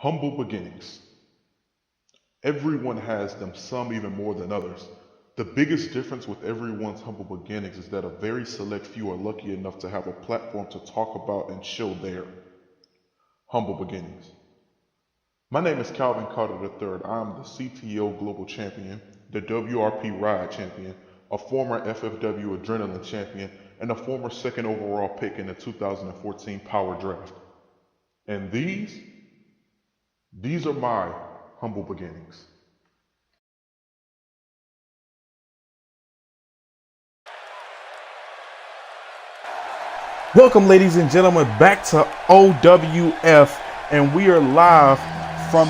Humble beginnings. Everyone has them, some even more than others. The biggest difference with everyone's humble beginnings is that a very select few are lucky enough to have a platform to talk about and show their humble beginnings. My name is Calvin Carter III. I am the CTO Global Champion, the WRP Ride Champion, a former FFW Adrenaline Champion, and a former second overall pick in the 2014 Power Draft. And these are my humble beginnings. Welcome, ladies and gentlemen, back to OWF, and we are live from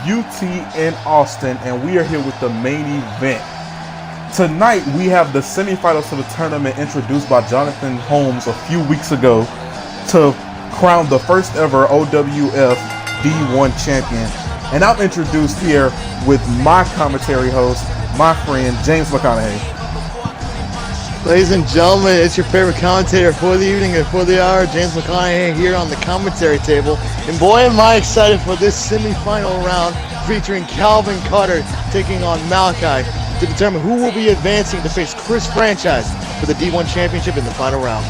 UT in Austin, and we are here with the main event. Tonight, we have the semifinals to the tournament introduced by Jonathan Holmes a few weeks ago to crown the first ever OWF D1 champion. And I'm introduced here with my commentary host, my friend, James McConaughey. Ladies and gentlemen, it's your favorite commentator for the evening and for the hour, James McConaughey, here on the commentary table. And boy, am I excited for this semi-final round featuring Calvin Carter taking on Malachi to determine who will be advancing to face Chris Franchise for the D1 Championship in the final round.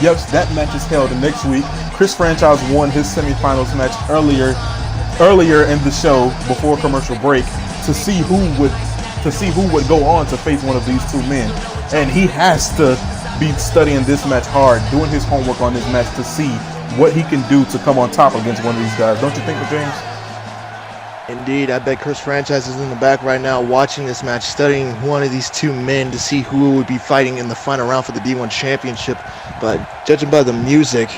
Yep, that match is held next week. Chris Franchise won his semifinals match earlier in the show before commercial break to see who would go on to face one of these two men. And he has to be studying this match hard, doing his homework on this match to see what he can do to come on top against one of these guys. Don't you think, James? Indeed, I bet Chris Franchise is in the back right now watching this match, studying one of these two men to see who would be fighting in the final round for the D1 Championship. But judging by the music,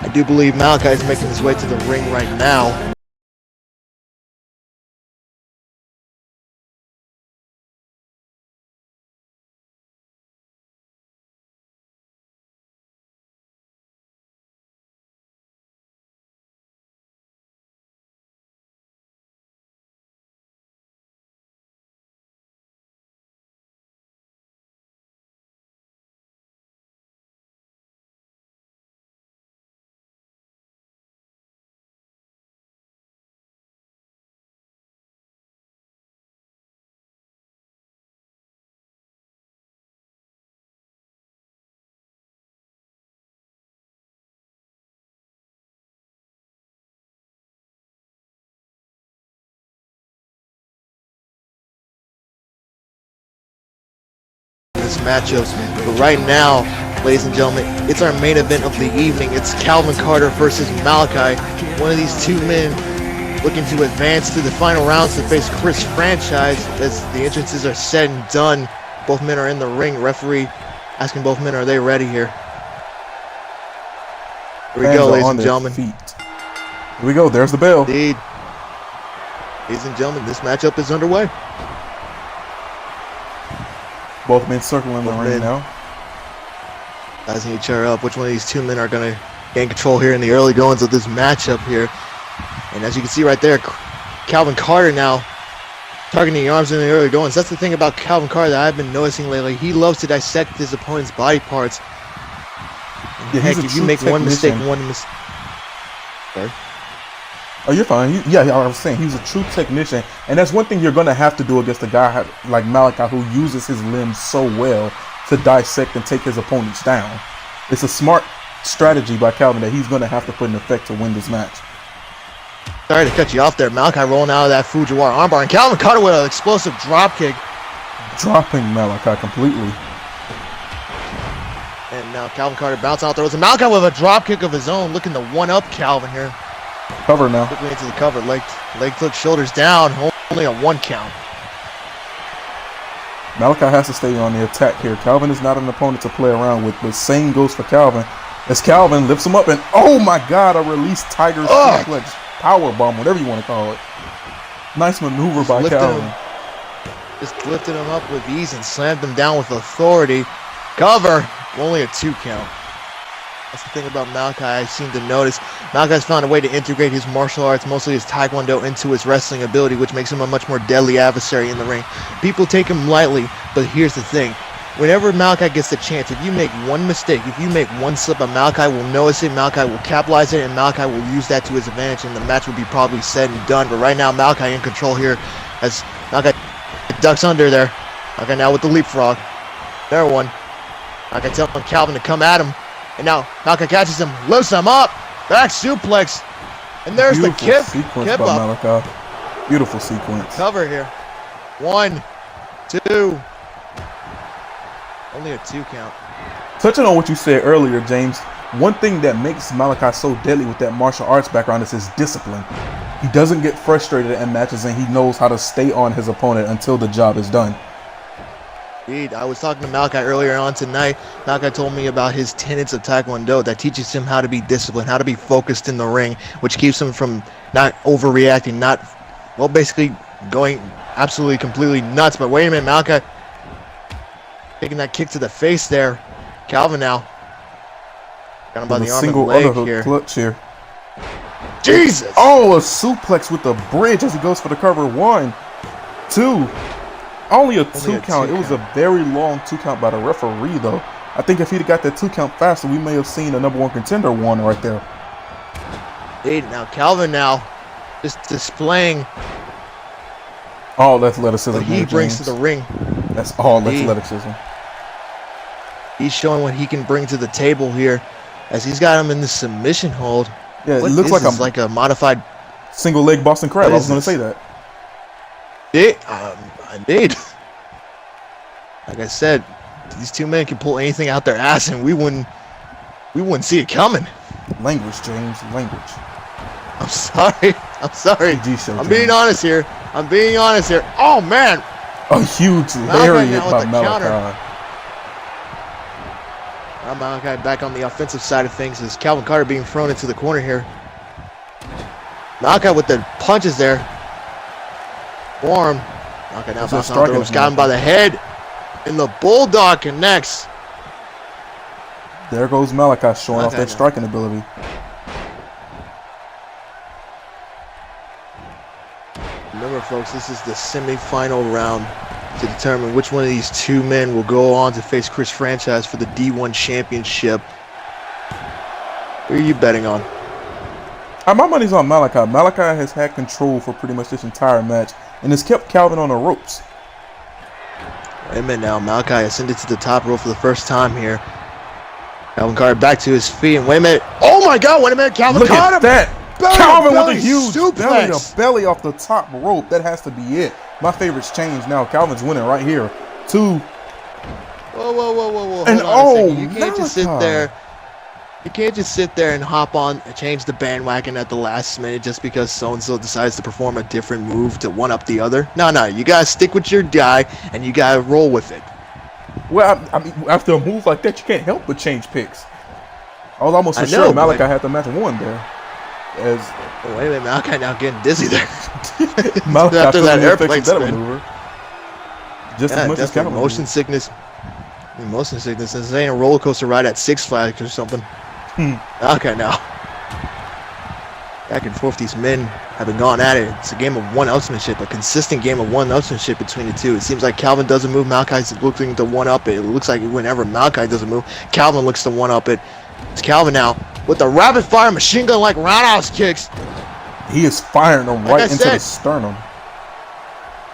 I do believe Malachi is making his way to the ring right now. Matchups, but right now, ladies and gentlemen, it's our main event of the evening. It's Calvin Carter versus Malachi, one of these two men looking to advance to the final rounds to face Chris Franchise. As the entrances are said and done, both men are in the ring. Referee asking both men, are they ready here? Here we go, ladies and gentlemen. Here we go, there's the bell. Indeed. Ladies and gentlemen, this matchup is underway. Both men circling the ring now. Sizing each other up. Which one of these two men are going to gain control here in the early goings of this matchup here? And as you can see right there, Calvin Carter now targeting the arms in the early goings. That's the thing about Calvin Carter that I've been noticing lately. He loves to dissect his opponent's body parts. And heck, if you make one mistake, Sorry? Oh, you're fine. I was saying he's a true technician, and that's one thing you're going to have to do against a guy like Malachi who uses his limbs so well to dissect and take his opponents down. It's a smart strategy by Calvin that he's going to have to put in effect to win this match. Sorry to cut you off there. Malachi rolling out of that Fujiwara armbar, and Calvin Carter with an explosive drop kick. Dropping Malachi completely. And now Calvin Carter bouncing out there. And Malachi with a drop kick of his own, looking to one-up Calvin here. Cover now. Quickly into the cover, leg hook, shoulders down, only a 1 count. Malachi has to stay on the attack here. Calvin is not an opponent to play around with, but same goes for Calvin. As Calvin lifts him up, and oh my God, a release Tiger suplex, power bomb, whatever you want to call it. Nice maneuver by Calvin. Just lifted him up with ease and slammed him down with authority. Cover, only a 2 count. That's the thing about Malachi I seem to notice. Malachi's found a way to integrate his martial arts, mostly his taekwondo, into his wrestling ability, which makes him a much more deadly adversary in the ring. People take him lightly, but here's the thing. whenever Malachi gets the chance, if you make one mistake, if you make one slip, Malachi will notice it, Malachi will capitalize it, and Malachi will use that to his advantage, and the match will be probably said and done. But right now, Malachi in control here as Malachi ducks under there. Malachi now with the leapfrog. There one. Malachi telling Calvin to come at him. And now Malachi catches him, lifts him up, back suplex. And there's Beautiful the sequence kip by up. Malachi. Beautiful sequence. Cover here. 1, 2. Only a 2 count. Touching on what you said earlier, James, one thing that makes Malachi so deadly with that martial arts background is his discipline. He doesn't get frustrated in matches, and he knows how to stay on his opponent until the job is done. Indeed, I was talking to Malachi earlier on tonight. Malachi told me about his tenets of Taekwondo that teaches him how to be disciplined, how to be focused in the ring, which keeps him from not overreacting, not, well, basically going absolutely completely nuts. But wait a minute, Malachi taking that kick to the face there. Calvin now got him by the arm and leg here. Clutch here. Jesus! Oh, a suplex with the bridge as he goes for the cover. 1, 2. Only a 2 count. It was a very long 2 count by the referee, though. I think if he'd have got that 2 count faster, we may have seen a #1 contender one right there. Indeed. Now Calvin now just displaying all athleticism what he brings to the ring. That's all athleticism. He's showing what he can bring to the table here, as he's got him in the submission hold. Yeah, what it looks like a modified single leg Boston Crab. I was going to say that. Indeed. Like I said, these two men can pull anything out their ass, and we wouldn't see it coming. Language, James. Language. I'm sorry. I'm being honest here. Oh man! A huge lariat by Malachi. Malachi back on the offensive side of things as Calvin Carter being thrown into the corner here. Malachi with the punches there. Forearm. Malachi now bouncing off the ropes. Got him by the head. And the Bulldog connects. There goes Malachi showing off that striking ability. Remember, folks, this is the semi-final round to determine which one of these two men will go on to face Chris Franchise for the D1 Championship. Who are you betting on? My money's on Malachi. Malachi has had control for pretty much this entire match and has kept Calvin on the ropes. Wait a minute now. Malachi ascended to the top rope for the first time here. Calvin Carter back to his feet. And wait a minute. Oh my God, wait a minute. Calvin caught him. Look at that. Calvin with a huge belly to suplex. belly off the top rope. That has to be it. My favorite's changed now. Calvin's winning right here. 2. Whoa. And hold on a second. You can't Malachi. just sit there. You can't just sit there and hop on and change the bandwagon at the last minute just because so-and-so decides to perform a different move to one-up the other. No. You got to stick with your guy, and you got to roll with it. Well, I mean, after a move like that, you can't help but change picks. I was almost for sure Malachi had the match won there. Wait a minute, Malachi now getting dizzy there. Malachi after that airplane spin. Maneuver. Just as much as Calvin. Motion sickness. This ain't a roller coaster ride at Six Flags or something. Malachi now. Back and forth, these men have been going at it. It's a game of one-upsmanship, a consistent game of one-upsmanship between the two. It seems like Calvin doesn't move, Malachi's looking to one-up it. It looks like whenever Malachi doesn't move, Calvin looks to one-up it. It's Calvin now with the rapid-fire machine gun-like roundhouse kicks. He is firing them right into the sternum.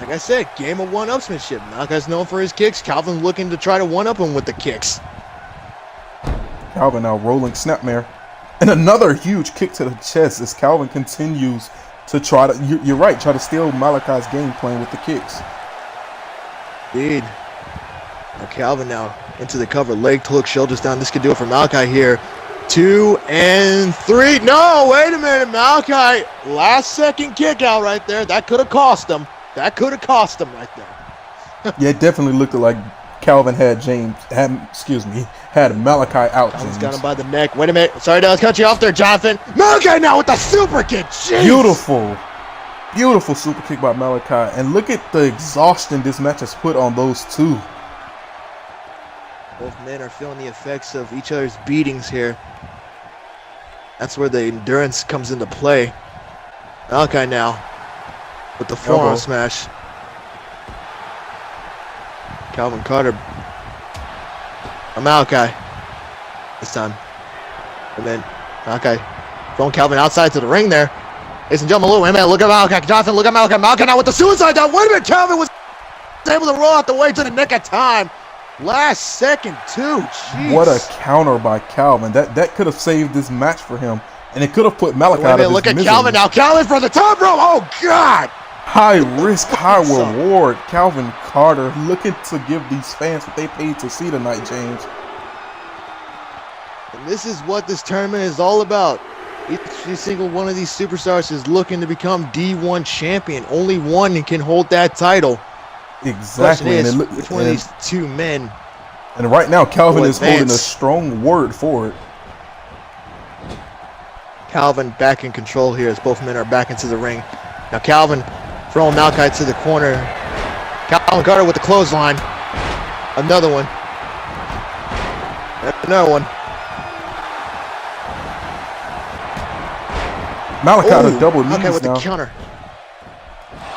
Like I said, game of one-upsmanship. Malachi's known for his kicks. Calvin looking to try to one-up him with the kicks. Calvin now rolling snapmare. And another huge kick to the chest as Calvin continues to try to, you're right, try to steal Malachi's game plan with the kicks. Indeed. Now Calvin now into the cover, leg to hook, shoulders down. This could do it for Malachi here. 2 and 3. No, wait a minute, Malachi. Last second kick out right there. That could have cost him. Right there. Yeah, it definitely looked like Calvin had Malachi out. Calvin's got him by the neck. Wait a minute. Sorry to cut you off there, Jonathan. Malachi now with the super kick. Jeez. Beautiful super kick by Malachi. And look at the exhaustion this match has put on those two. Both men are feeling the effects of each other's beatings here. That's where the endurance comes into play. Malachi now with the forearm smash. Calvin Carter Malachi this time. And then Malachi throwing Calvin outside to the ring there. Ladies and gentlemen, wait a minute, look at Malachi. Jonathan, look at Malachi. Malachi now with the suicide dive. Wait a minute, Calvin was able to roll out the way to the nick of time. Last second, too. Jeez. What a counter by Calvin. That could have saved this match for him. And it could have put Malachi out of his look at misery. Calvin now. Calvin for the top rope. Oh, God. High risk, high reward. Calvin Carter looking to give these fans what they paid to see tonight, James. And this is what this tournament is all about. Each single one of these superstars is looking to become D1 champion. Only one can hold that title. Exactly. Is, which one of these two men? And right now, Calvin is holding a strong word for it. Calvin back in control here as both men are back into the ring. Now Calvin throwing Malachi to the corner. Calvin Carter with the clothesline. Another one. Another one. Malachi to double knees Malachi with now. the counter.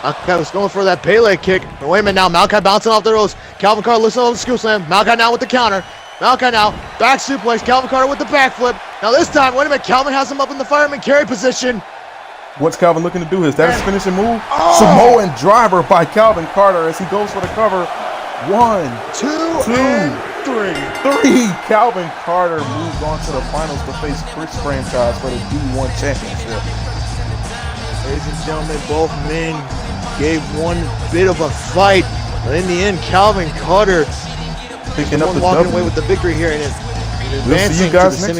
Malachi was going for that Pele kick. But wait a minute now. Malachi bouncing off the ropes. Calvin Carter listening to the scoop slam. Malachi now with the counter. Malachi now back suplex. Calvin Carter with the backflip. Now this time, wait a minute. Calvin has him up in the fireman carry position. What's Calvin looking to do? Is that his finishing move? Samoan driver by Calvin Carter as he goes for the cover. 1, 2, and 3. 3. Calvin Carter moves on to the finals to face Chris Franchise for the D1 championship. Ladies and gentlemen, both men gave one bit of a fight, but in the end, Calvin Carter picking up the walking W. away with the victory here and advancing We'll see you to guys the next